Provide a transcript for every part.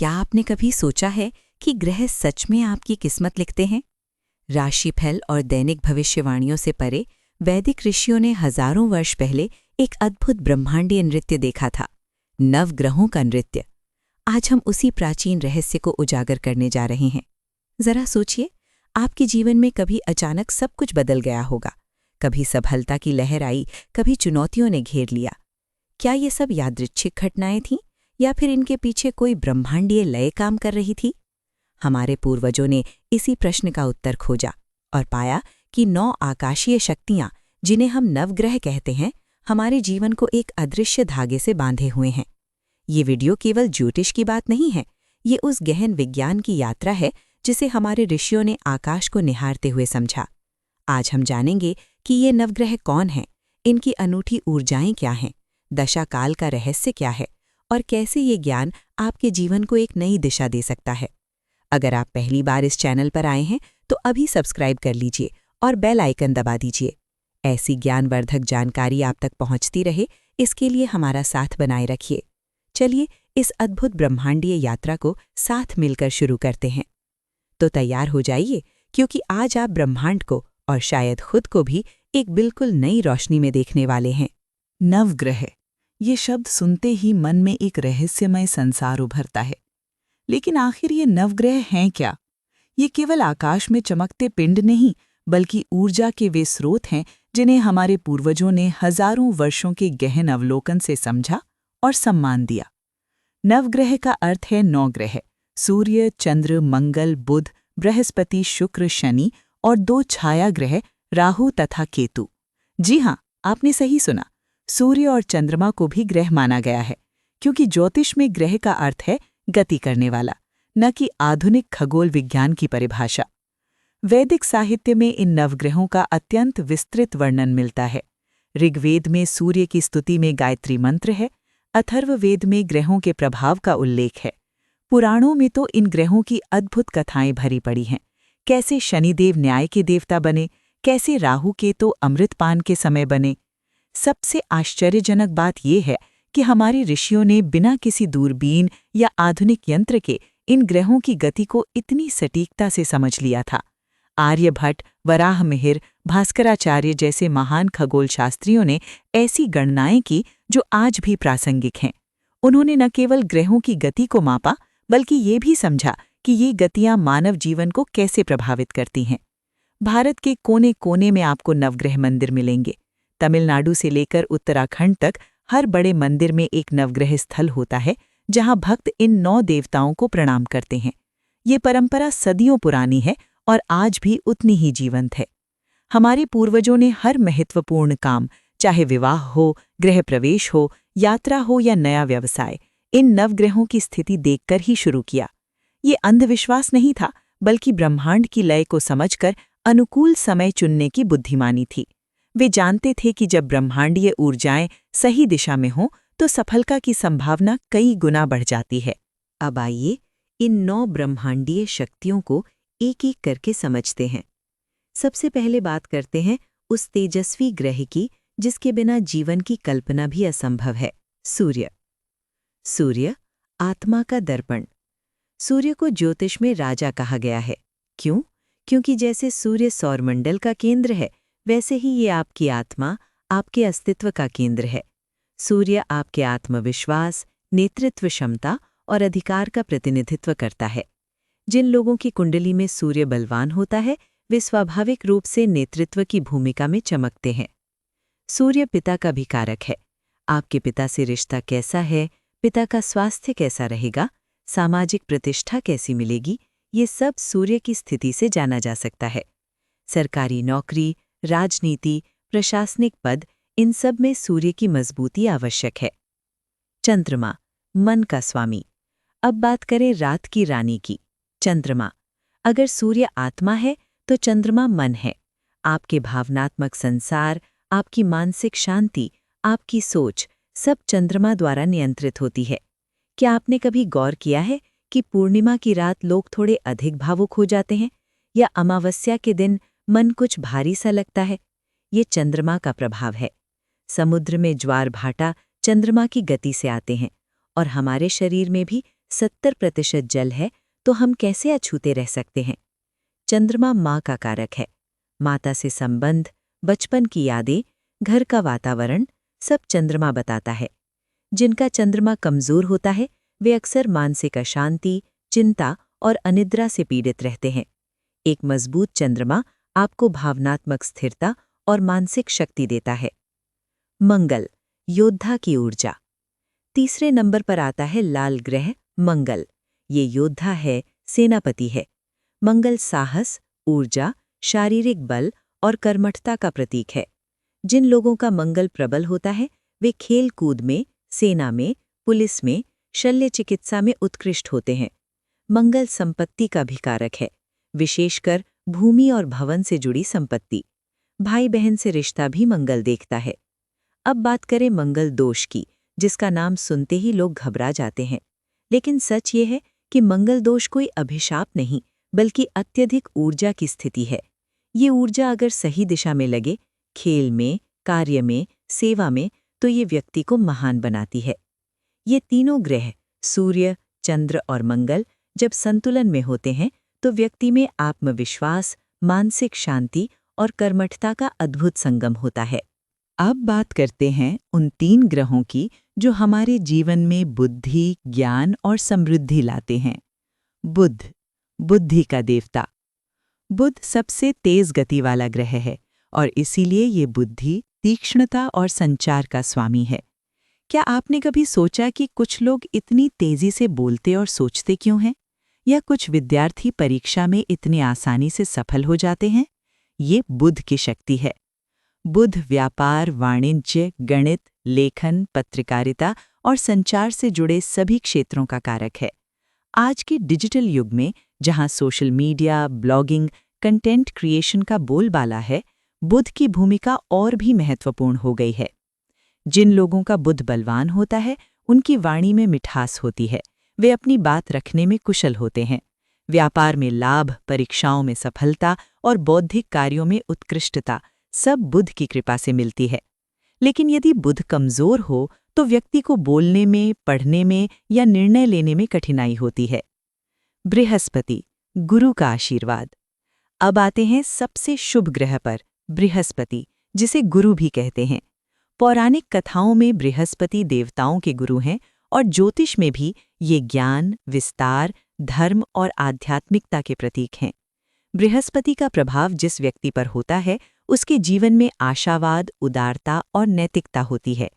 क्या आपने कभी सोचा है कि ग्रह सच में आपकी किस्मत लिखते हैं? राशिफल और दैनिक भविष्यवाणियों से परे वैदिक ऋषियों ने हजारों वर्ष पहले एक अद्भुत ब्रह्मांडीय नृत्य देखा था, नवग्रहों का नृत्य। आज हम उसी प्राचीन रहस्य को उजागर करने जा रहे हैं। जरा सोचिए, आपके जीवन में कभी अचानक सब कुछ बदल गया होगा। कभी सफलता की लहर आई, कभी चुनौतियों ने घेर लिया। क्या ये सब यादृच्छिक घटनाएं थीं या फिर इनके पीछे कोई ब्रह्मांडीय लय काम कर रही थी? हमारे पूर्वजों ने इसी प्रश्न का उत्तर खोजा और पाया कि 9 आकाशीय शक्तियां, जिन्हें हम नवग्रह कहते हैं, हमारे जीवन को एक अदृश्य धागे से बांधे हुए हैं। ये वीडियो केवल ज्योतिष की बात नहीं है, ये उस गहन विज्ञान की यात्रा है जिसे हमारे ऋषियों ने आकाश को निहारते हुए समझा। आज हम जानेंगे कि ये नवग्रह कौन हैं, इनकी अनूठी ऊर्जाएं क्या हैं, दशा काल का रहस्य क्या है और कैसे ये ज्ञान आपके जीवन को एक नई दिशा दे सकता है। अगर आप पहली बार इस चैनल पर आए हैं तो अभी सब्सक्राइब कर लीजिए और बेल आइकन दबा दीजिए। ऐसी ज्ञानवर्धक जानकारी आप तक पहुंचती रहे, इसके लिए हमारा साथ बनाए रखिए। चलिए इस अद्भुत ब्रह्मांडीय यात्रा को साथ मिलकर शुरू करते हैं। तो तैयार हो जाइए, क्योंकि आज आप ब्रह्मांड को और शायद खुद को भी एक बिल्कुल नई रोशनी में देखने वाले हैं। नवग्रह, ये शब्द सुनते ही मन में एक रहस्यमय संसार उभरता है। लेकिन आखिर ये नवग्रह हैं क्या? ये केवल आकाश में चमकते पिंड नहीं, बल्कि ऊर्जा के वे स्रोत हैं जिन्हें हमारे पूर्वजों ने हजारों वर्षों के गहन अवलोकन से समझा और सम्मान दिया। नवग्रह का अर्थ है 9 ग्रह: सूर्य, चंद्र, मंगल, बुध, बृहस्पति, शुक्र, शनि और 2 छाया ग्रह राहु तथा केतु। जी हाँ, आपने सही सुना, सूर्य और चंद्रमा को भी ग्रह माना गया है, क्योंकि ज्योतिष में ग्रह का अर्थ है गति करने वाला, न कि आधुनिक खगोल विज्ञान की परिभाषा। वैदिक साहित्य में इन नवग्रहों का अत्यंत विस्तृत वर्णन मिलता है। ऋग्वेद में सूर्य की स्तुति में गायत्री मंत्र है, अथर्ववेद में ग्रहों के प्रभाव का उल्लेख है। पुराणों में तो इन ग्रहों की अद्भुत कथाएं भरी पड़ी हैं। कैसे शनिदेव न्याय के देवता बने, कैसे राहु केतु अमृतपान के समय बने। सबसे आश्चर्यजनक बात यह है कि हमारे ऋषियों ने बिना किसी दूरबीन या आधुनिक यंत्र के इन ग्रहों की गति को इतनी सटीकता से समझ लिया था। आर्यभट्ट, वराहमिहिर, भास्कराचार्य जैसे महान खगोल शास्त्रियों ने ऐसी गणनाएं की जो आज भी प्रासंगिक हैं। उन्होंने न केवल ग्रहों की गति को मापा, बल्कि ये भी समझा कि ये गतियां मानव जीवन को कैसे प्रभावित करती हैं। भारत के कोने कोने में आपको नवग्रह मंदिर मिलेंगे। तमिलनाडु से लेकर उत्तराखंड तक हर बड़े मंदिर में एक नवग्रह स्थल होता है, जहां भक्त इन 9 देवताओं को प्रणाम करते हैं। ये परंपरा सदियों पुरानी है और आज भी उतनी ही जीवंत है। हमारे पूर्वजों ने हर महत्वपूर्ण काम, चाहे विवाह हो, गृह प्रवेश हो, यात्रा हो या नया व्यवसाय, इन नवग्रहों की स्थिति देखकर ही शुरू किया। ये अंधविश्वास नहीं था, बल्कि ब्रह्मांड की लय को समझकर अनुकूल समय चुनने की बुद्धिमानी थी। वे जानते थे कि जब ब्रह्मांडीय ऊर्जाएं सही दिशा में हों तो सफलता की संभावना कई गुना बढ़ जाती है। अब आइए इन 9 ब्रह्मांडीय शक्तियों को एक-एक करके समझते हैं। सबसे पहले बात करते हैं उस तेजस्वी ग्रह की जिसके बिना जीवन की कल्पना भी असंभव है, सूर्य। सूर्य, आत्मा का दर्पण। सूर्य को ज्योतिष में राजा कहा गया है। क्यों? क्योंकि जैसे सूर्य सौरमंडल का केंद्र है, वैसे ही ये आपकी आत्मा, आपके अस्तित्व का केंद्र है। सूर्य आपके आत्मविश्वास, नेतृत्व क्षमता और अधिकार का प्रतिनिधित्व करता है। जिन लोगों की कुंडली में सूर्य बलवान होता है, वे स्वाभाविक रूप से नेतृत्व की भूमिका में चमकते हैं। सूर्य पिता का भी कारक है। आपके पिता से रिश्ता कैसा है, पिता का स्वास्थ्य कैसा रहेगा, सामाजिक प्रतिष्ठा कैसी मिलेगी, ये सब सूर्य की स्थिति से जाना जा सकता है। सरकारी नौकरी, राजनीति, प्रशासनिक पद, इन सब में सूर्य की मजबूती आवश्यक है। चंद्रमा, मन का स्वामी। अब बात करें रात की रानी की, चंद्रमा। अगर सूर्य आत्मा है तो चंद्रमा मन है। आपके भावनात्मक संसार, आपकी मानसिक शांति, आपकी सोच, सब चंद्रमा द्वारा नियंत्रित होती है। क्या आपने कभी गौर किया है कि पूर्णिमा की रात लोग थोड़े अधिक भावुक हो जाते हैं, या अमावस्या के दिन मन कुछ भारी सा लगता है? ये चंद्रमा का प्रभाव है। समुद्र में ज्वार भाटा चंद्रमा की गति से आते हैं और हमारे शरीर में भी 70% जल है तो हम कैसे अछूते रह सकते हैं? चंद्रमा माँ का कारक है। माता से संबंध, बचपन की यादें, घर का वातावरण सब चंद्रमा बताता है। जिनका चंद्रमा कमजोर होता है वे अक्सर मानसिक अशांति, चिंता और अनिद्रा से पीड़ित रहते हैं। एक मजबूत चंद्रमा आपको भावनात्मक स्थिरता और मानसिक शक्ति देता है। मंगल, योद्धा की ऊर्जा। तीसरे नंबर पर आता है लाल ग्रह मंगल। ये योद्धा है, सेनापति है। मंगल साहस, ऊर्जा, शारीरिक बल और कर्मठता का प्रतीक है। जिन लोगों का मंगल प्रबल होता है वे खेल कूद में, सेना में, पुलिस में, शल्य चिकित्सा में उत्कृष्ट होते हैं। मंगल संपत्ति का भी कारक है, विशेषकर भूमि और भवन से जुड़ी संपत्ति। भाई बहन से रिश्ता भी मंगल देखता है। अब बात करें मंगल दोष की, जिसका नाम सुनते ही लोग घबरा जाते हैं। लेकिन सच ये है कि मंगल दोष कोई अभिशाप नहीं, बल्कि अत्यधिक ऊर्जा की स्थिति है। ये ऊर्जा अगर सही दिशा में लगे, खेल में, कार्य में, सेवा में, तो ये व्यक्ति को महान बनाती है। ये तीनों ग्रह, सूर्य, चंद्र और मंगल, जब संतुलन में होते हैं तो व्यक्ति में आत्मविश्वास, मानसिक शांति और कर्मठता का अद्भुत संगम होता है। अब बात करते हैं उन 3 ग्रहों की जो हमारे जीवन में बुद्धि, ज्ञान और समृद्धि लाते हैं। बुध, बुद्धि का देवता। बुध सबसे तेज गति वाला ग्रह है और इसीलिए ये बुद्धि, तीक्ष्णता और संचार का स्वामी है। क्या आपने कभी सोचा कि कुछ लोग इतनी तेजी से बोलते और सोचते क्यों हैं? या कुछ विद्यार्थी परीक्षा में इतने आसानी से सफल हो जाते हैं? ये बुध की शक्ति है। बुध व्यापार, वाणिज्य, गणित, लेखन, पत्रकारिता और संचार से जुड़े सभी क्षेत्रों का कारक है। आज के डिजिटल युग में, जहां social media, blogging, content creation का बोलबाला है, बुध की भूमिका और भी महत्वपूर्ण हो गई है। जिन लोगों का बुध बलवान होता है, उनकी वाणी में मिठास होती है, वे अपनी बात रखने में कुशल होते हैं। व्यापार में लाभ, परीक्षाओं में सफलता और बौद्धिक कार्यों में उत्कृष्टता सब बुध की कृपा से मिलती है। लेकिन यदि बुध कमजोर हो तो व्यक्ति को बोलने में, पढ़ने में या निर्णय लेने में कठिनाई होती है। बृहस्पति, गुरु का आशीर्वाद। अब आते हैं सबसे शुभ ग्रह पर, बृहस्पति, जिसे गुरु भी कहते हैं। पौराणिक कथाओं में बृहस्पति देवताओं के गुरु हैं और ज्योतिष में भी ये ज्ञान, विस्तार, धर्म और आध्यात्मिकता के प्रतीक हैं। बृहस्पति का प्रभाव जिस व्यक्ति पर होता है, उसके जीवन में आशावाद, उदारता और नैतिकता होती है।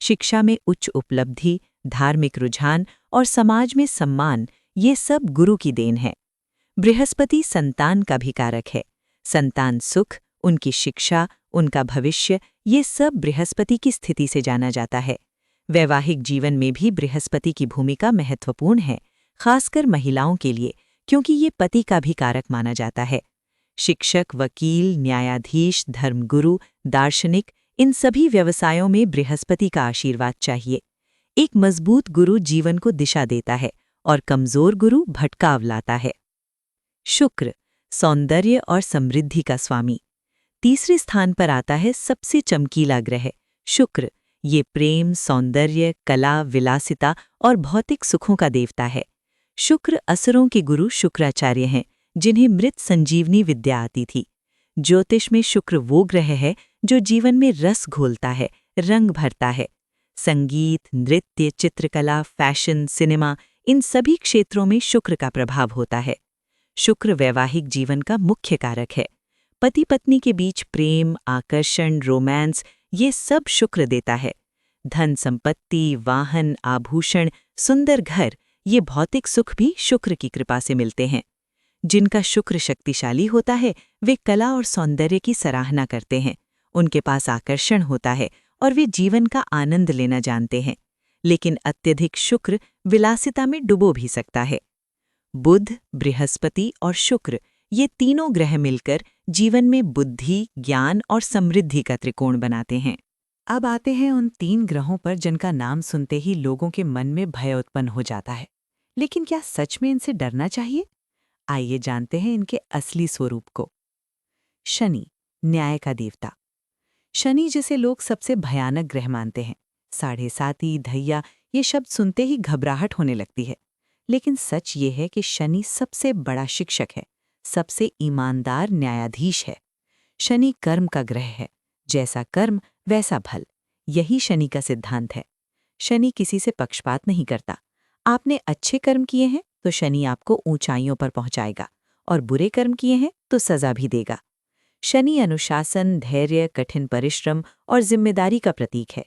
शिक्षा में उच्च उपलब्धि, धार्मिक रुझान और समाज में सम्मान, ये सब गुरु की देन है। बृहस्पति संतान का भी कारक है। संतान सुख, उनकी शिक्षा, उनका भविष्य, ये सब बृहस्पति की स्थिति से जाना जाता है। वैवाहिक जीवन में भी बृहस्पति की भूमिका महत्वपूर्ण है, खासकर महिलाओं के लिए, क्योंकि ये पति का भी कारक माना जाता है। शिक्षक, वकील, न्यायाधीश, धर्मगुरु, दार्शनिक, इन सभी व्यवसायों में बृहस्पति का आशीर्वाद चाहिए। एक मजबूत गुरु जीवन को दिशा देता है और कमजोर गुरु भटकाव लाता है। शुक्र, सौंदर्य और समृद्धि का स्वामी। तीसरे स्थान पर आता है सबसे चमकीला ग्रह, शुक्र। ये प्रेम, सौंदर्य, कला, विलासिता और भौतिक सुखों का देवता है। शुक्र असुरों के गुरु शुक्राचार्य हैं, जिन्हें मृत संजीवनी विद्या आती थी। ज्योतिष में शुक्र वो ग्रह है जो जीवन में रस घोलता है, रंग भरता है। संगीत, नृत्य, चित्रकला, फैशन, सिनेमा, इन सभी क्षेत्रों में शुक्र का प्रभाव होता है। शुक्र वैवाहिक जीवन का मुख्य कारक है। पति पत्नी के बीच प्रेम, आकर्षण, रोमांस, ये सब शुक्र देता है। धन संपत्ति, वाहन, आभूषण, सुंदर घर, ये भौतिक सुख भी शुक्र की कृपा से मिलते हैं। जिनका शुक्र शक्तिशाली होता है, वे कला और सौंदर्य की सराहना करते हैं। उनके पास आकर्षण होता है और वे जीवन का आनंद लेना जानते हैं। लेकिन अत्यधिक शुक्र विलासिता में डुबो भी सकता है। बुध, बृहस्पति और शुक्र, ये तीनों ग्रह मिलकर जीवन में बुद्धि, ज्ञान और समृद्धि का त्रिकोण बनाते हैं। अब आते हैं उन 3 ग्रहों पर जिनका नाम सुनते ही लोगों के मन में भय उत्पन्न हो जाता है। लेकिन क्या सच में इनसे डरना चाहिए? आइए जानते हैं इनके असली स्वरूप को। शनि, न्याय का देवता। शनि जिसे लोग सबसे भयानक ग्रह मानते हैं, 7.5, धैया, ये शब्द सुनते ही घबराहट होने लगती है। लेकिन सच ये है कि शनि सबसे बड़ा शिक्षक है, सबसे ईमानदार न्यायाधीश है। शनि कर्म का ग्रह है, जैसा कर्म वैसा फल। यही शनि का सिद्धांत है। शनि किसी से पक्षपात नहीं करता। आपने अच्छे कर्म किए हैं तो शनि आपको ऊंचाइयों पर पहुंचाएगा, और बुरे कर्म किए हैं तो सजा भी देगा। शनि अनुशासन, धैर्य, कठिन परिश्रम और जिम्मेदारी का प्रतीक है।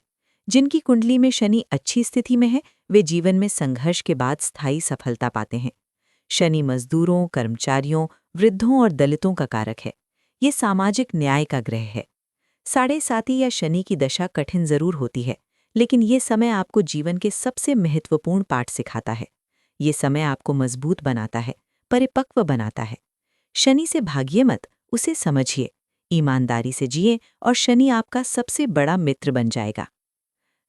जिनकी कुंडली में शनि अच्छी स्थिति में है, वे जीवन में संघर्ष के बाद स्थायी सफलता पाते हैं। शनि मजदूरों, कर्मचारियों, वृद्धों और दलितों का कारक है। ये सामाजिक न्याय का ग्रह है। साढ़े साती या शनि की दशा कठिन जरूर होती है, लेकिन ये समय आपको जीवन के सबसे महत्वपूर्ण पाठ सिखाता है। ये समय आपको मजबूत बनाता है, परिपक्व बनाता है। शनि से भागिए मत, उसे समझिए, ईमानदारी से जिए और शनि आपका सबसे बड़ा मित्र बन जाएगा।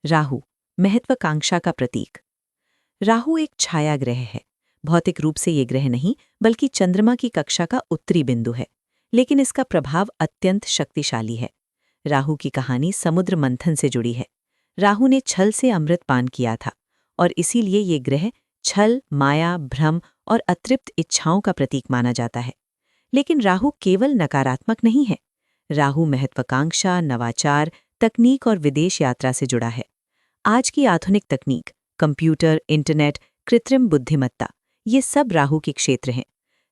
राहु, महत्वाकांक्षा का प्रतीक। राहु एक छाया ग्रह है। भौतिक रूप से ये ग्रह नहीं, बल्कि चंद्रमा की कक्षा का उत्तरी बिंदु है, लेकिन इसका प्रभाव अत्यंत शक्तिशाली है। राहु की कहानी समुद्र मंथन से जुड़ी है। राहु ने छल से अमृत पान किया था, और इसीलिए ये ग्रह छल, माया, भ्रम और अतृप्त इच्छाओं का प्रतीक माना जाता है। लेकिन राहु केवल नकारात्मक नहीं है। राहु महत्वाकांक्षा, नवाचार, तकनीक और विदेश यात्रा से जुड़ा है। आज की आधुनिक तकनीक, कंप्यूटर, इंटरनेट, कृत्रिम बुद्धिमत्ता, ये सब राहु के क्षेत्र हैं।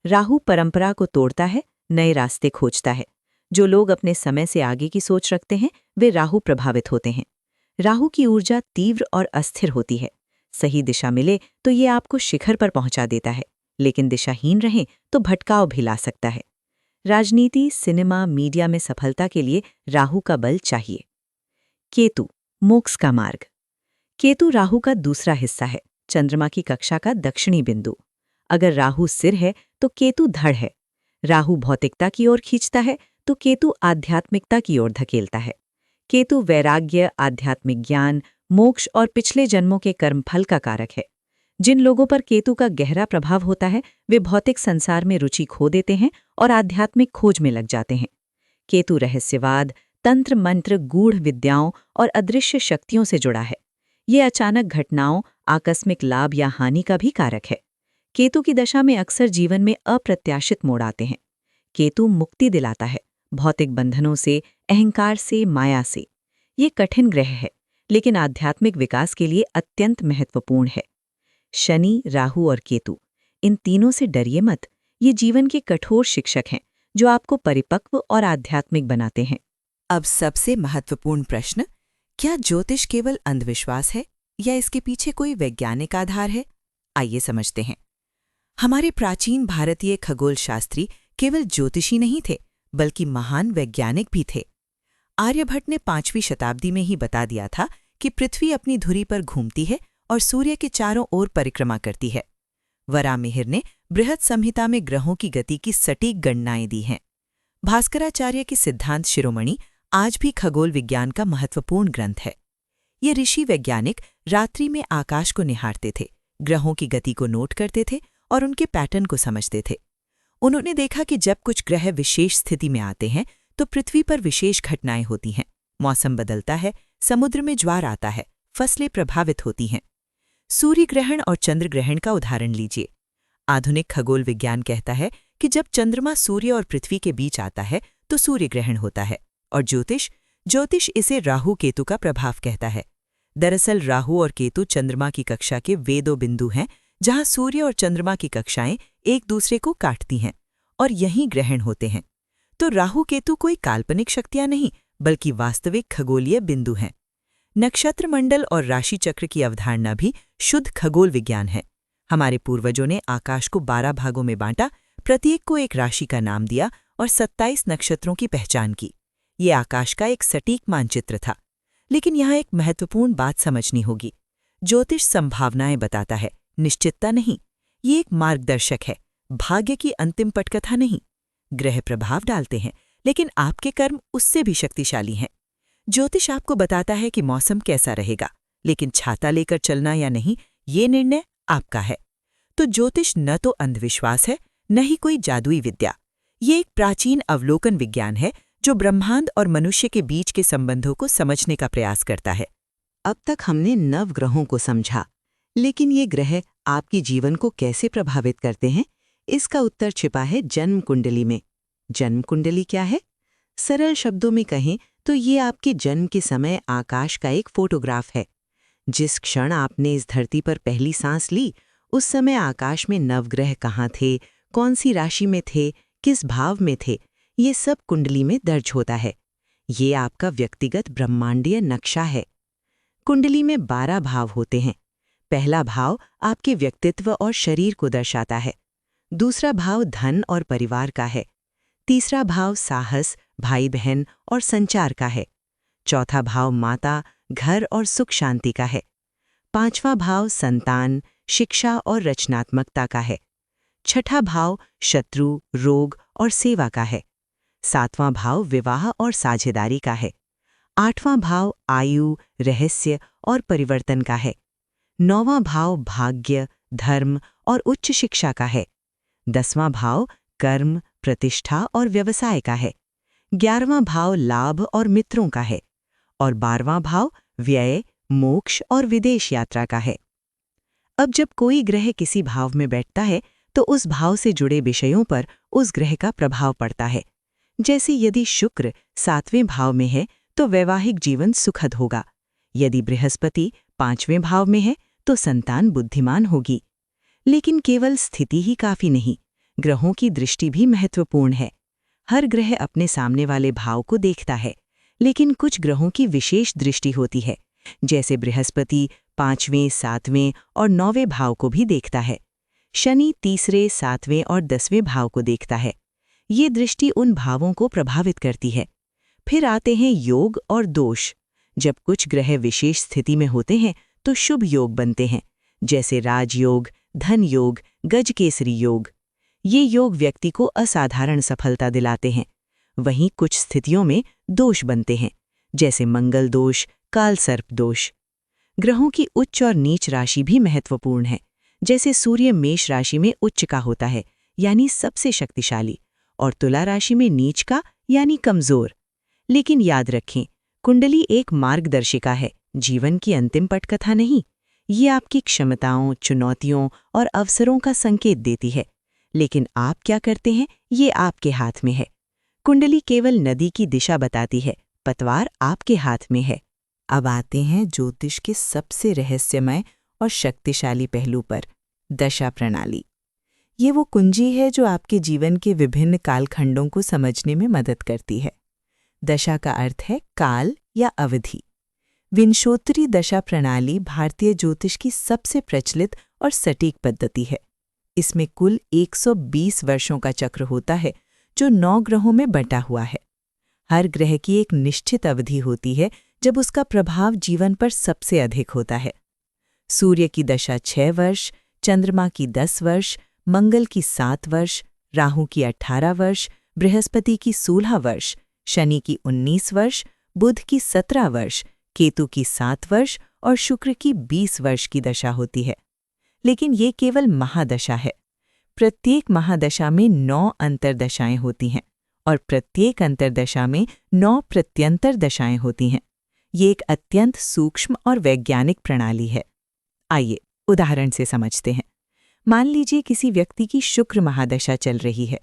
राहु परंपरा को तोड़ता है, नए रास्ते खोजता है। जो लोग अपने समय से आगे की सोच रखते हैं, वे राहु प्रभावित होते हैं। राहु की ऊर्जा तीव्र और अस्थिर होती है। सही दिशा मिले तो ये आपको शिखर पर पहुंचा देता है, लेकिन दिशाहीन रहें तो भटकाव भी ला सकता है। राजनीति, सिनेमा, मीडिया में सफलता के लिए राहु का बल चाहिए। केतु, मोक्ष का मार्ग। केतु राहु का दूसरा हिस्सा है, चंद्रमा की कक्षा का दक्षिणी बिंदु। अगर राहु सिर है तो केतु धड़ है। राहु भौतिकता की ओर खींचता है तो केतु आध्यात्मिकता की ओर धकेलता है। केतु वैराग्य, आध्यात्मिक ज्ञान, मोक्ष और पिछले जन्मों के कर्मफल का कारक है। जिन लोगों पर केतु का गहरा प्रभाव होता है, वे भौतिक संसार में रुचि खो देते हैं और आध्यात्मिक खोज में लग जाते हैं। केतु रहस्यवाद, तंत्र मंत्र, गूढ़ विद्याओं और अदृश्य शक्तियों से जुड़ा है। ये अचानक घटनाओं, आकस्मिक लाभ या हानि का भी कारक है। केतु की दशा में अक्सर जीवन में अप्रत्याशित मोड़ आते हैं। केतु मुक्ति दिलाता है, भौतिक बंधनों से, अहंकार से, माया से। ये कठिन ग्रह है, लेकिन आध्यात्मिक विकास के लिए अत्यंत महत्वपूर्ण है। शनि, राहु और केतु, इन तीनों से डरिए मत। ये जीवन के कठोर शिक्षक हैं, जो आपको परिपक्व और आध्यात्मिक बनाते हैं। अब सबसे महत्वपूर्ण प्रश्न, क्या ज्योतिष केवल अंधविश्वास है या इसके पीछे कोई वैज्ञानिक आधार है? आइए समझते हैं। हमारे प्राचीन भारतीय खगोल शास्त्री केवल ज्योतिषी नहीं थे, बल्कि महान वैज्ञानिक भी थे। आर्यभट्ट ने 5वीं शताब्दी में ही बता दिया था कि पृथ्वी अपनी धुरी पर घूमती है और सूर्य के चारों ओर परिक्रमा करती है। वरामिहिर ने बृहद संहिता में ग्रहों की गति की सटीक गणनाएं दी हैं। भास्कराचार्य के सिद्धांत शिरोमणि आज भी खगोल विज्ञान का महत्वपूर्ण ग्रंथ है। ये ऋषि वैज्ञानिक रात्रि में आकाश को निहारते थे, ग्रहों की गति को नोट करते थे और उनके पैटर्न को समझते थे। उन्होंने देखा कि जब कुछ ग्रह विशेष स्थिति में आते हैं तो पृथ्वी पर विशेष घटनाएं होती हैं। मौसम बदलता है, समुद्र में ज्वार आता है, फसलें प्रभावित होती हैं। सूर्य ग्रहण और चंद्र ग्रहण का उदाहरण लीजिए। आधुनिक खगोल विज्ञान कहता है कि जब चंद्रमा सूर्य और पृथ्वी के बीच आता है तो सूर्य ग्रहण होता है, और ज्योतिष इसे राहु केतु का प्रभाव कहता है। दरअसल राहु और केतु चंद्रमा की कक्षा के वे दो बिंदु हैं जहां सूर्य और चंद्रमा की कक्षाएं एक दूसरे को काटती हैं, और यहीं ग्रहण होते हैं। तो राहु केतु कोई काल्पनिक शक्तियां नहीं, बल्कि वास्तविक खगोलीय बिंदु हैं। नक्षत्र मंडल और राशि चक्र की अवधारणा भी शुद्ध खगोल विज्ञान है। हमारे पूर्वजों ने आकाश को 12 भागों में बांटा, प्रत्येक को एक राशि का नाम दिया और 27 नक्षत्रों की पहचान की। ये आकाश का एक सटीक मानचित्र था। लेकिन यहाँ एक महत्वपूर्ण बात समझनी होगी। ज्योतिष संभावनाएं बताता है, निश्चितता नहीं। ये एक मार्गदर्शक है, भाग्य की अंतिम पटकथा नहीं। ग्रह प्रभाव डालते हैं, लेकिन आपके कर्म उससे भी शक्तिशाली हैं। ज्योतिष आपको बताता है कि मौसम कैसा रहेगा, लेकिन छाता लेकर चलना या नहीं, ये निर्णय आपका है। तो ज्योतिष न तो अंधविश्वास है, न ही कोई जादुई विद्या। ये एक प्राचीन अवलोकन विज्ञान है जो ब्रह्मांड और मनुष्य के बीच के संबंधों को समझने का प्रयास करता है। अब तक हमने नवग्रहों को समझा, लेकिन ये ग्रह आपके जीवन को कैसे प्रभावित करते हैं, इसका उत्तर छिपा है जन्म कुंडली में। जन्म कुंडली क्या है? सरल शब्दों में कहें तो ये आपके जन्म के समय आकाश का एक फोटोग्राफ है। जिस क्षण आपने इस धरती पर पहली सांस ली, उस समय आकाश में नवग्रह कहाँ थे, कौन सी राशि में थे, किस भाव में थे, ये सब कुंडली में दर्ज होता है। ये आपका व्यक्तिगत ब्रह्मांडीय नक्शा है। कुंडली में 12 भाव होते हैं। पहला भाव आपके व्यक्तित्व और शरीर को दर्शाता है। दूसरा भाव धन और परिवार का है। तीसरा भाव साहस, भाई बहन और संचार का है। चौथा भाव माता, घर और सुख शांति का है। पांचवा भाव संतान, शिक्षा और रचनात्मकता का है। छठा भाव शत्रु, रोग और सेवा का है। सातवां भाव विवाह और साझेदारी का है। आठवां भाव आयु, रहस्य और परिवर्तन का है। नौवां भाव भाग्य, धर्म और उच्च शिक्षा का है। 10वां भाव कर्म, प्रतिष्ठा और व्यवसाय का है। 11वां भाव लाभ और मित्रों का है। और 12वां भाव व्यय, मोक्ष और विदेश यात्रा का है। अब जब कोई ग्रह किसी भाव में बैठता है तो उस भाव से जुड़े विषयों पर उस ग्रह का प्रभाव पड़ता है। जैसे यदि शुक्र 7वें भाव में है तो वैवाहिक जीवन सुखद होगा। यदि बृहस्पति 5वें भाव में है तो संतान बुद्धिमान होगी। लेकिन केवल स्थिति ही काफी नहीं, ग्रहों की दृष्टि भी महत्वपूर्ण है। हर ग्रह अपने सामने वाले भाव को देखता है, लेकिन कुछ ग्रहों की विशेष दृष्टि होती है। जैसे बृहस्पति 5वें, 7वें और 9वें भाव को भी देखता है। शनि 3रे, 7वें और 10वें भाव को देखता है। ये दृष्टि उन भावों को प्रभावित करती है। फिर आते हैं योग और दोष। जब कुछ ग्रह विशेष स्थिति में होते हैं तो शुभ योग बनते हैं, जैसे राजयोग, धन योग, गजकेसरी योग। ये योग व्यक्ति को असाधारण सफलता दिलाते हैं। वहीं कुछ स्थितियों में दोष बनते हैं, जैसे मंगल दोष, काल सर्प दोष। ग्रहों की उच्च और नीच राशि भी महत्वपूर्ण है। जैसे सूर्य मेष राशि में उच्च का होता है, यानी सबसे शक्तिशाली, और तुला राशि में नीच का, यानी कमजोर। लेकिन याद रखें, कुंडली एक मार्गदर्शिका है, जीवन की अंतिम पटकथा नहीं। ये आपकी क्षमताओं, चुनौतियों और अवसरों का संकेत देती है। लेकिन आप क्या करते हैं, ये आपके हाथ में है। कुंडली केवल नदी की दिशा बताती है, पतवार आपके हाथ में है। अब आते हैं ज्योतिष के सबसे रहस्यमय और शक्तिशाली पहलू पर, दशा प्रणाली। ये वो कुंजी है जो आपके जीवन के विभिन्न कालखंडों को समझने में मदद करती है। दशा का अर्थ है काल या अवधि। विंशोत्तरी दशा प्रणाली भारतीय ज्योतिष की सबसे प्रचलित और सटीक पद्धति है। इसमें कुल 120 वर्षों का चक्र होता है, जो 9 ग्रहों में बंटा हुआ है। हर ग्रह की एक निश्चित अवधि होती है जब उसका प्रभाव जीवन पर सबसे अधिक होता है। सूर्य की दशा 6 वर्ष, चंद्रमा की 10 वर्ष, मंगल की 7 वर्ष, राहु की 18 वर्ष, बृहस्पति की 16 वर्ष, शनि की 19 वर्ष, बुध की 17 वर्ष, केतु की 7 वर्ष और शुक्र की 20 वर्ष की दशा होती है। लेकिन ये केवल महादशा है। प्रत्येक महादशा में 9 अंतर्दशाएं होती हैं और प्रत्येक अंतर्दशा में 9 प्रत्यंतर दशाएं होती हैं। ये एक अत्यंत सूक्ष्म और वैज्ञानिक प्रणाली है। आइए उदाहरण से समझते हैं। मान लीजिए किसी व्यक्ति की शुक्र महादशा चल रही है।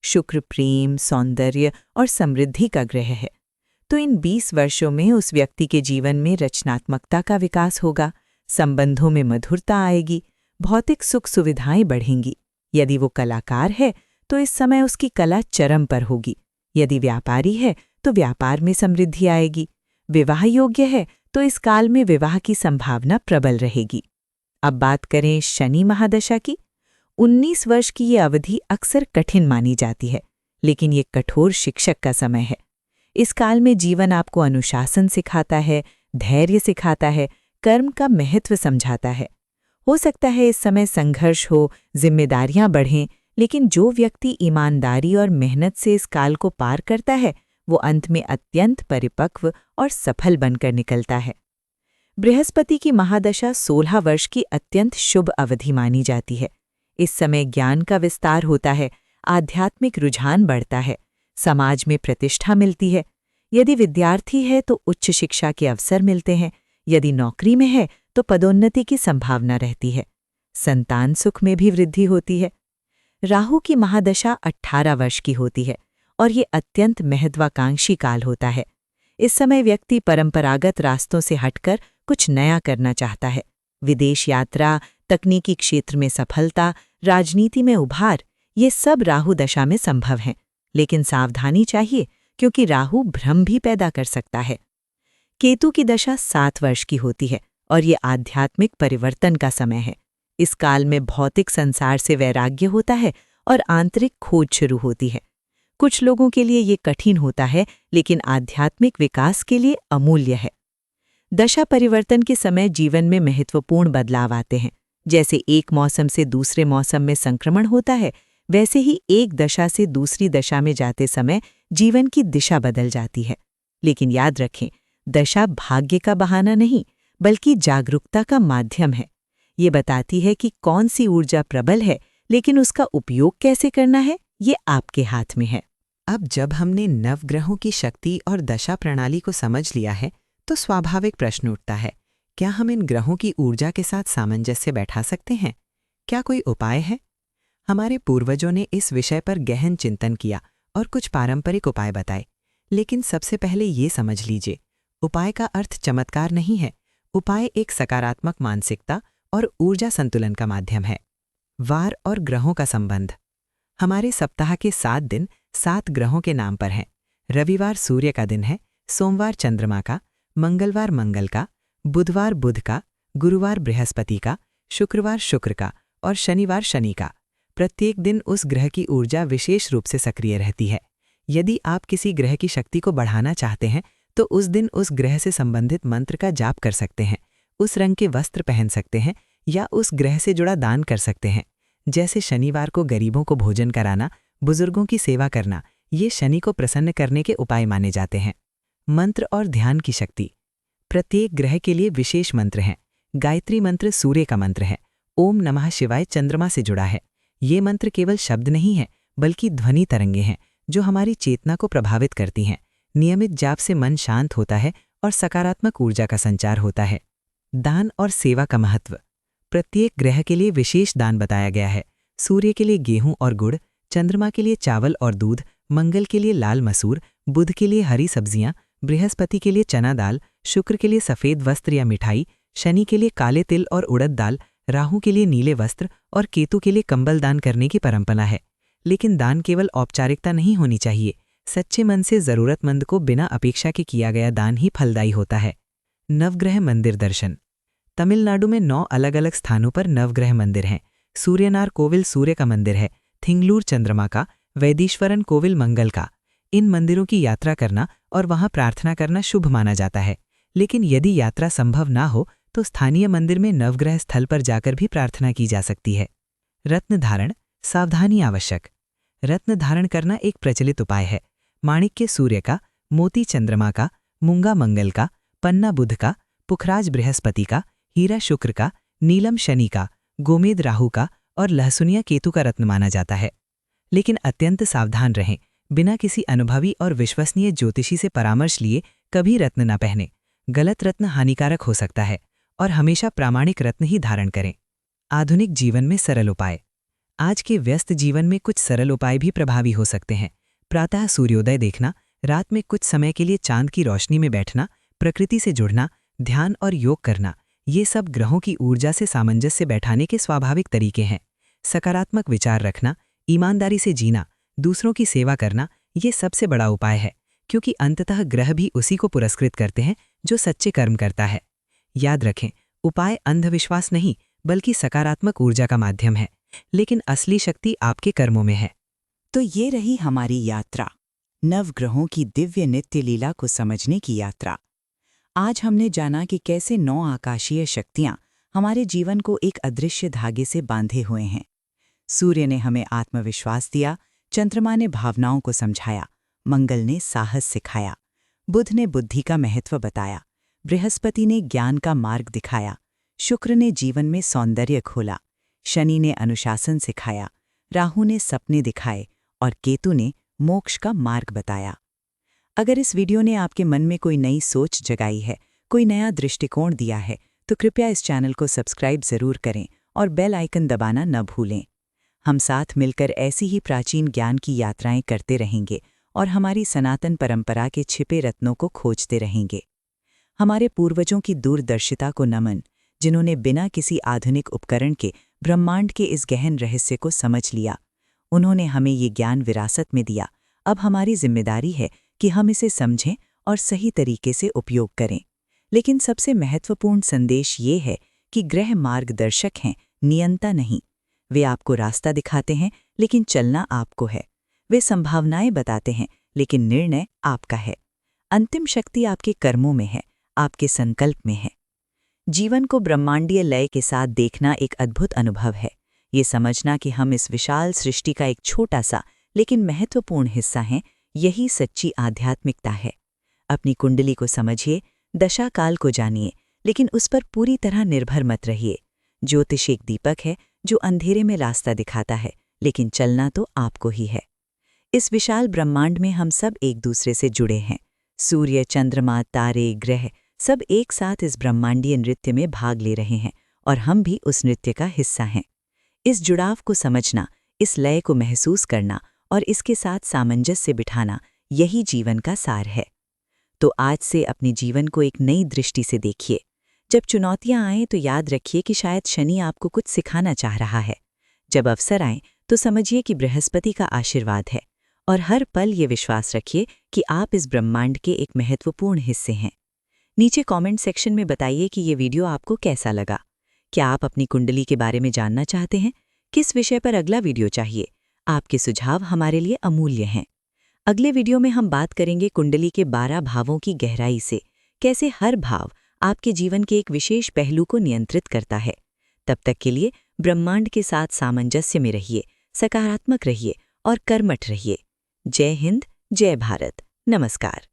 शुक्र प्रेम, सौंदर्य और समृद्धि का ग्रह है। तो इन 20 वर्षों में उस व्यक्ति के जीवन में रचनात्मकता का विकास होगा, संबंधों में मधुरता आएगी, भौतिक सुख सुविधाएं बढ़ेंगी। यदि वो कलाकार है तो इस समय उसकी कला चरम पर होगी। यदि व्यापारी है तो व्यापार में समृद्धि आएगी। विवाह योग्य है तो इस काल में विवाह की संभावना प्रबल रहेगी। अब बात करें शनि महादशा की। 19 वर्ष की ये अवधि अक्सर कठिन मानी जाती है, लेकिन ये कठोर शिक्षक का समय है। इस काल में जीवन आपको अनुशासन सिखाता है, धैर्य सिखाता है, कर्म का महत्व समझाता है। हो सकता है इस समय संघर्ष हो, जिम्मेदारियां बढ़ें, लेकिन जो व्यक्ति ईमानदारी और मेहनत से इस काल को पार करता है, वो अंत में अत्यंत परिपक्व और सफल बनकर निकलता है। बृहस्पति की महादशा 16 वर्ष की अत्यंत शुभ अवधि मानी जाती है। इस समय ज्ञान का विस्तार होता है, आध्यात्मिक रुझान बढ़ता है, समाज में प्रतिष्ठा मिलती है। यदि विद्यार्थी है तो उच्च शिक्षा के अवसर मिलते हैं, यदि नौकरी में है तो तो पदोन्नति की संभावना रहती है। संतान सुख में भी वृद्धि होती है। राहु की महादशा 18 वर्ष की होती है और ये अत्यंत महत्वाकांक्षी काल होता है। इस समय व्यक्ति परंपरागत रास्तों से हटकर कुछ नया करना चाहता है। विदेश यात्रा, तकनीकी क्षेत्र में सफलता, राजनीति में उभार, ये सब राहु दशा में संभव हैं। लेकिन सावधानी चाहिए, क्योंकि राहु भ्रम भी पैदा कर सकता है। केतु की दशा 7 वर्ष की होती है और ये आध्यात्मिक परिवर्तन का समय है। इस काल में भौतिक संसार से वैराग्य होता है और आंतरिक खोज शुरू होती है। कुछ लोगों के लिए ये कठिन होता है, लेकिन आध्यात्मिक विकास के लिए अमूल्य है। दशा परिवर्तन के समय जीवन में महत्वपूर्ण बदलाव आते हैं। जैसे एक मौसम से दूसरे मौसम में संक्रमण होता है, वैसे ही एक दशा से दूसरी दशा में जाते समय जीवन की दिशा बदल जाती है। लेकिन याद रखें, दशा भाग्य का बहाना नहीं, बल्कि जागरूकता का माध्यम है। ये बताती है कि कौन सी ऊर्जा प्रबल है, लेकिन उसका उपयोग कैसे करना है, ये आपके हाथ में है। अब जब हमने नवग्रहों की शक्ति और दशा प्रणाली को समझ लिया है, तो स्वाभाविक प्रश्न उठता है, क्या हम इन ग्रहों की ऊर्जा के साथ सामंजस्य बैठा सकते हैं? क्या कोई उपाय है? हमारे पूर्वजों ने इस विषय पर गहन चिंतन किया और कुछ पारंपरिक उपाय बताए। लेकिन सबसे पहले ये समझ लीजिए, उपाय का अर्थ चमत्कार नहीं है। उपाय एक सकारात्मक मानसिकता और ऊर्जा संतुलन का माध्यम है। वार और ग्रहों का संबंध। हमारे सप्ताह के 7 दिन 7 ग्रहों के नाम पर हैं। रविवार सूर्य का दिन है, सोमवार चंद्रमा का, मंगलवार मंगल का, बुधवार बुध का, गुरुवार बृहस्पति का, शुक्रवार शुक्र का और शनिवार शनि का। प्रत्येक दिन उस ग्रह की ऊर्जा विशेष रूप से सक्रिय रहती है। यदि आप किसी ग्रह की शक्ति को बढ़ाना चाहते हैं, तो उस दिन उस ग्रह से संबंधित मंत्र का जाप कर सकते हैं, उस रंग के वस्त्र पहन सकते हैं या उस ग्रह से जुड़ा दान कर सकते हैं। जैसे शनिवार को गरीबों को भोजन कराना, बुजुर्गों की सेवा करना, ये शनि को प्रसन्न करने के उपाय माने जाते हैं। मंत्र और ध्यान की शक्ति। प्रत्येक ग्रह के लिए विशेष मंत्र हैं। गायत्री मंत्र सूर्य का मंत्र है। ओम नमः शिवाय चंद्रमा से जुड़ा है। ये मंत्र केवल शब्द नहीं है, बल्कि ध्वनि तरंगे हैं जो हमारी चेतना को प्रभावित करती हैं। नियमित जाप से मन शांत होता है और सकारात्मक ऊर्जा का संचार होता है। दान और सेवा का महत्व। प्रत्येक ग्रह के लिए विशेष दान बताया गया है। सूर्य के लिए गेहूं और गुड़, चंद्रमा के लिए चावल और दूध, मंगल के लिए लाल मसूर, बुध के लिए हरी सब्जियां, बृहस्पति के लिए चना दाल, शुक्र के लिए सफेद वस्त्र या मिठाई, शनि के लिए काले तिल और उड़द दाल, राहु के लिए नीले वस्त्र और केतु के लिए कंबल दान करने की परंपरा है। लेकिन दान केवल औपचारिकता नहीं होनी चाहिए। सच्चे मन से जरूरतमंद को बिना अपेक्षा के किया गया दान ही फलदायी होता है। नवग्रह मंदिर दर्शन। तमिलनाडु में 9 अलग अलग स्थानों पर नवग्रह मंदिर हैं। सूर्यनार कोविल सूर्य का मंदिर है, थिंगलूर चंद्रमा का, वैदीश्वरन कोविल मंगल का। इन मंदिरों की यात्रा करना और वहां प्रार्थना करना शुभ माना जाता है। लेकिन यदि यात्रा संभव ना हो, तो स्थानीय मंदिर में नवग्रह स्थल पर जाकर भी प्रार्थना की जा सकती है। रत्न धारण, सावधानी आवश्यक। रत्न धारण करना एक प्रचलित उपाय है। माणिक्य सूर्य का, मोती चंद्रमा का, मूंगा मंगल का, पन्ना बुध का, पुखराज बृहस्पति का, हीरा शुक्र का, नीलम शनि का, गोमेद राहु का और लहसुनिया केतु का रत्न माना जाता है। लेकिन अत्यंत सावधान रहें। बिना किसी अनुभवी और विश्वसनीय ज्योतिषी से परामर्श लिए कभी रत्न न पहनें। गलत रत्न हानिकारक हो सकता है और हमेशा प्रामाणिक रत्न ही धारण करें। आधुनिक जीवन में सरल उपाय। आज के व्यस्त जीवन में कुछ सरल उपाय भी प्रभावी हो सकते हैं। प्रातः सूर्योदय देखना, रात में कुछ समय के लिए चांद की रोशनी में बैठना, प्रकृति से जुड़ना, ध्यान और योग करना, ये सब ग्रहों की ऊर्जा से सामंजस्य बैठाने के स्वाभाविक तरीके हैं। सकारात्मक विचार रखना, ईमानदारी से जीना, दूसरों की सेवा करना, ये सबसे बड़ा उपाय है, क्योंकि अंततः ग्रह भी उसी को पुरस्कृत करते हैं जो सच्चे कर्म करता है। याद रखें, उपाय अंधविश्वास नहीं, बल्कि सकारात्मक ऊर्जा का माध्यम है, लेकिन असली शक्ति आपके कर्मों में है। तो ये रही हमारी यात्रा, नवग्रहों की दिव्य नित्य लीला को समझने की यात्रा। आज हमने जाना कि कैसे 9 आकाशीय शक्तियां हमारे जीवन को एक अदृश्य धागे से बांधे हुए हैं। सूर्य ने हमें आत्मविश्वास दिया, चंद्रमा ने भावनाओं को समझाया, मंगल ने साहस सिखाया, बुध ने बुद्धि का महत्व बताया, बृहस्पति ने ज्ञान का मार्ग दिखाया, शुक्र ने जीवन में सौंदर्य खोला, शनि ने अनुशासन सिखाया, राहु ने सपने दिखाए और केतु ने मोक्ष का मार्ग बताया। अगर इस वीडियो ने आपके मन में कोई नई सोच जगाई है, कोई नया दृष्टिकोण दिया है, तो कृपया इस चैनल को सब्सक्राइब ज़रूर करें और बेल आइकन दबाना न भूलें। हम साथ मिलकर ऐसी ही प्राचीन ज्ञान की यात्राएं करते रहेंगे और हमारी सनातन परंपरा के छिपे रत्नों को खोजते रहेंगे। हमारे पूर्वजों की दूरदर्शिता को नमन, जिन्होंने बिना किसी आधुनिक उपकरण के ब्रह्मांड के इस गहन रहस्य को समझ लिया। उन्होंने हमें ये ज्ञान विरासत में दिया। अब हमारी जिम्मेदारी है कि हम इसे समझें और सही तरीके से उपयोग करें। लेकिन सबसे महत्वपूर्ण संदेश ये है कि ग्रह मार्गदर्शक हैं, नियंता नहीं। वे आपको रास्ता दिखाते हैं, लेकिन चलना आपको है। वे संभावनाएं बताते हैं, लेकिन निर्णय आपका है। अंतिम शक्ति आपके कर्मों में है, आपके संकल्प में है। जीवन को ब्रह्मांडीय लय के साथ देखना एक अद्भुत अनुभव है। ये समझना कि हम इस विशाल सृष्टि का एक छोटा सा लेकिन महत्वपूर्ण हिस्सा हैं, यही सच्ची आध्यात्मिकता है। अपनी कुंडली को समझिए, दशा काल को जानिए, लेकिन उस पर पूरी तरह निर्भर मत रहिए। ज्योतिष एक दीपक है जो अंधेरे में रास्ता दिखाता है, लेकिन चलना तो आपको ही है। इस विशाल ब्रह्मांड में हम सब एक दूसरे से जुड़े हैं। सूर्य, चंद्रमा, तारे, ग्रह सब एक साथ इस ब्रह्मांडीय नृत्य में भाग ले रहे हैं और हम भी उस नृत्य का हिस्सा हैं। इस जुड़ाव को समझना, इस लय को महसूस करना और इसके साथ सामंजस्य बिठाना, यही जीवन का सार है। तो आज से अपने जीवन को एक नई दृष्टि से देखिए। जब चुनौतियां आएं तो याद रखिए कि शायद शनि आपको कुछ सिखाना चाह रहा है। जब अवसर आए तो समझिए कि बृहस्पति का आशीर्वाद है, और हर पल ये विश्वास रखिए कि आप इस ब्रह्मांड के एक महत्वपूर्ण हिस्से हैं। नीचे कमेंट सेक्शन में बताइए कि ये वीडियो आपको कैसा लगा। क्या आप अपनी कुंडली के बारे में जानना चाहते हैं? किस विषय पर अगला वीडियो चाहिए? आपके सुझाव हमारे लिए अमूल्य हैं। अगले वीडियो में हम बात करेंगे कुंडली के 12 भावों की गहराई से, कैसे हर भाव आपके जीवन के एक विशेष पहलू को नियंत्रित करता है। तब तक के लिए ब्रह्मांड के साथ सामंजस्य में रहिए, सकारात्मक रहिए और कर्मठ रहिए। जय हिंद, जय भारत, नमस्कार।